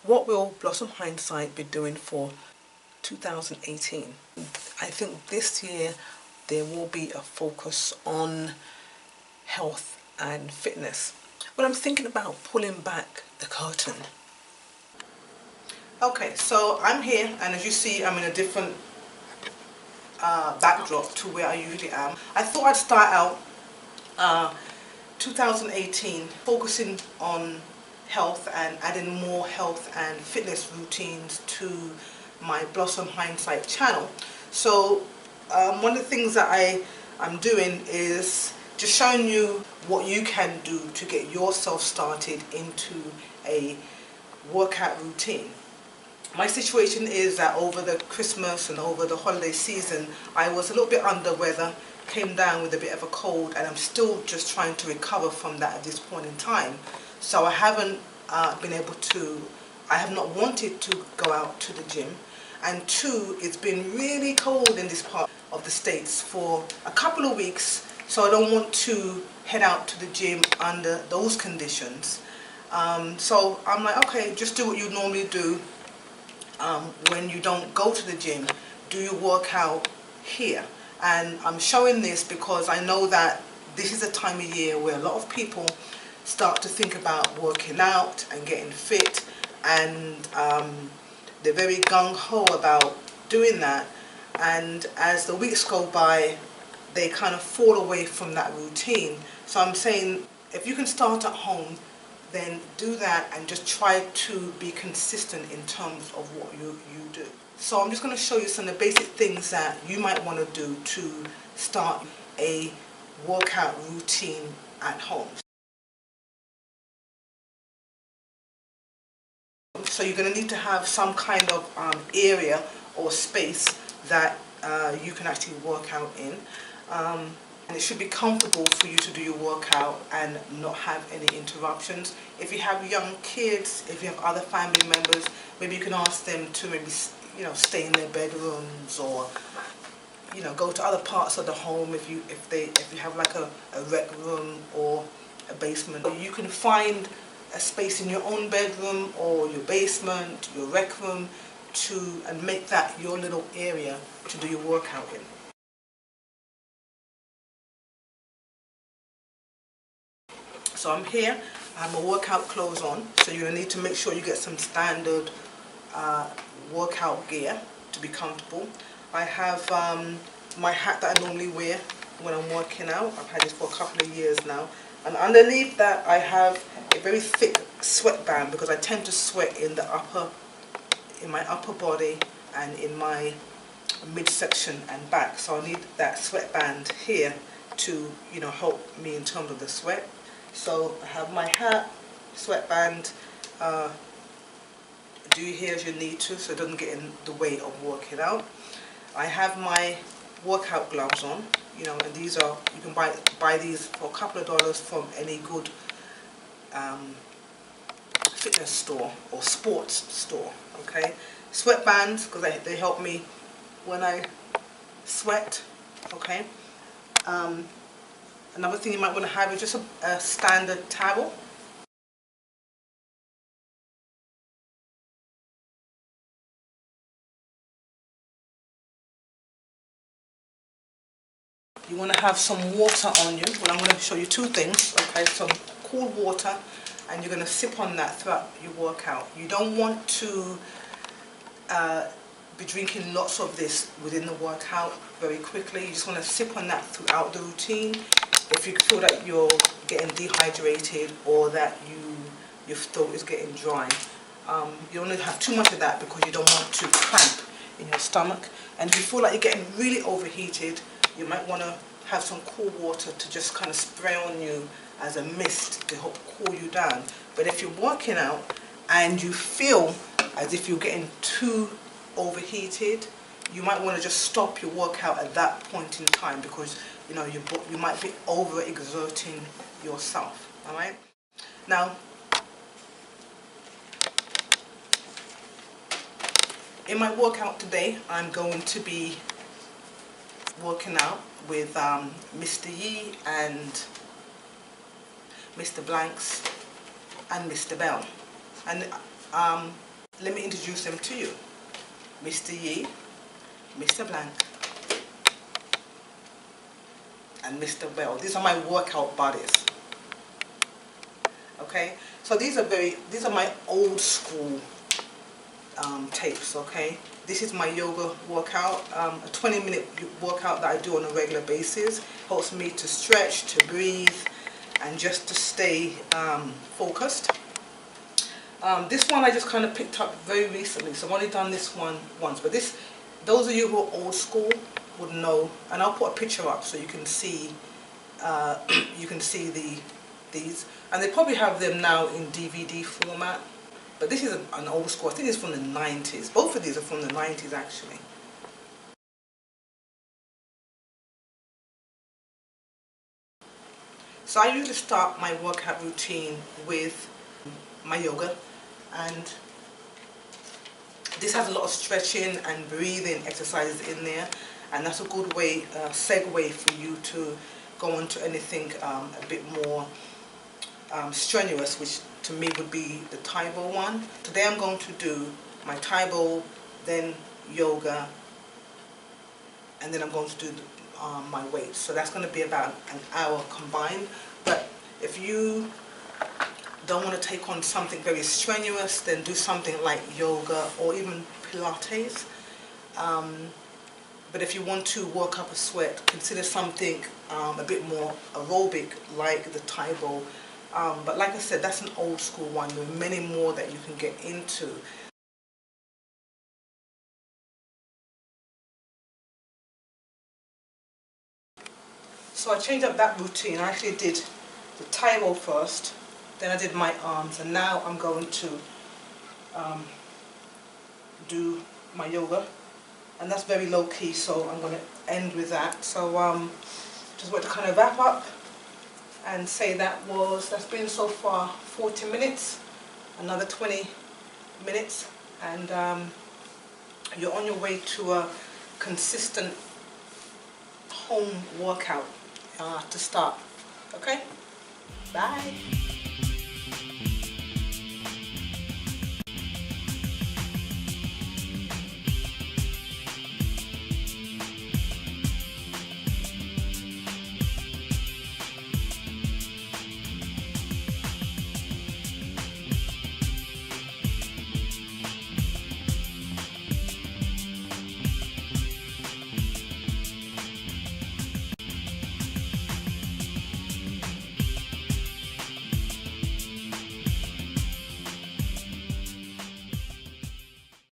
What will Blossom Hindesight be doing for 2018? I think this year there will be a focus on health and fitness. But I'm thinking about pulling back the curtain. Okay, so I'm here, and as you see, I'm in a different backdrop to where I usually am. I thought I'd start out 2018 focusing on health and adding more health and fitness routines to my Blossom Hindesight channel. So one of the things that I'm doing is just showing you what you can do to get yourself started into a workout routine. My situation is that over the Christmas and over the holiday season, I was a little bit under weather, came down with a bit of a cold, and I'm still just trying to recover from that at this point in time. So I haven't been able to, I have not wanted to go out to the gym. And two, it's been really cold in this part of the States for a couple of weeks, so I don't want to head out to the gym under those conditions. So I'm like, okay, just do what you normally do. When you don't go to the gym, do you work out here? And I'm showing this because I know that this is a time of year where a lot of people start to think about working out and getting fit, and they're very gung-ho about doing that, and as the weeks go by they kind of fall away from that routine. So I'm saying, if you can start at home, then do that and just try to be consistent in terms of what you do. So I'm just going to show you some of the basic things that you might want to do to start a workout routine at home. So you're going to need to have some kind of area or space that you can actually work out in. And it should be comfortable for you to do your workout and not have any interruptions. If you have young kids, if you have other family members, maybe you can ask them to maybe, stay in their bedrooms, or go to other parts of the home if you have like a rec room or a basement. You can find a space in your own bedroom or your basement, your rec room, and make that your little area to do your workout in. So I'm here, I have my workout clothes on, so you're going to need to make sure you get some standard workout gear to be comfortable. I have my hat that I normally wear when I'm working out. I've had this for a couple of years now. And underneath that I have a very thick sweatband, because I tend to sweat in my upper body and in my midsection and back. So I need that sweatband here to help me in terms of the sweat. So I have my hat, sweatband, do your hair as you need to so it doesn't get in the way of working out. I have my workout gloves on, and these are, you can buy these for a couple of dollars from any good fitness store or sports store. Okay, sweatbands, because they help me when I sweat. Okay. Another thing you might want to have is just a standard towel. You want to have some water on you. Well, I'm going to show you two things. Okay, some cool water, and you're going to sip on that throughout your workout. You don't want to be drinking lots of this within the workout very quickly. You just want to sip on that throughout the routine. If you feel that you're getting dehydrated or that your throat is getting dry, you don't want to have too much of that, because you don't want to cramp in your stomach. And if you feel like you're getting really overheated, you might want to have some cool water to just kind of spray on you as a mist to help cool you down. But if you're working out and you feel as if you're getting too overheated, you might want to just stop your workout at that point in time, because you might be overexerting yourself. All right. Now, in my workout today, I'm going to be working out with Mr. Yi and Mr. Blanks and Mr. Bell. And Let me introduce them to you. Mr. Yi, Mr. Blank, and Mr. Bell. These are my workout buddies. Okay, so these are my old school tapes. Okay, this is my yoga workout, a 20-minute workout that I do on a regular basis. Helps me to stretch, to breathe, and just to stay focused. This one I just kind of picked up very recently, so I've only done this one once. But those of you who are old school would know, and I'll put a picture up so you can see these, and they probably have them now in DVD format. But this is an old school. I think it's from the 90s. Both of these are from the 90s actually. So I usually start my workout routine with my yoga, and this has a lot of stretching and breathing exercises in there, and that's a good way, segue for you to go on to anything a bit more strenuous, which to me would be the Thai bowl one. Today I'm going to do my Thai bowl, then yoga, and then I'm going to do my weights. So that's going to be about an hour combined. But if you don't want to take on something very strenuous, then do something like yoga or even Pilates. But if you want to work up a sweat, consider something a bit more aerobic like the Thai bowl. But like I said, that's an old school one. There are many more that you can get into. So I changed up that routine. I actually did the Thai bowl first, then I did my arms, and now I'm going to do my yoga, and that's very low key, so I'm going to end with that. So just want to kind of wrap up and say that's been so far 40 minutes, another 20 minutes, and you're on your way to a consistent home workout to start. Okay, bye.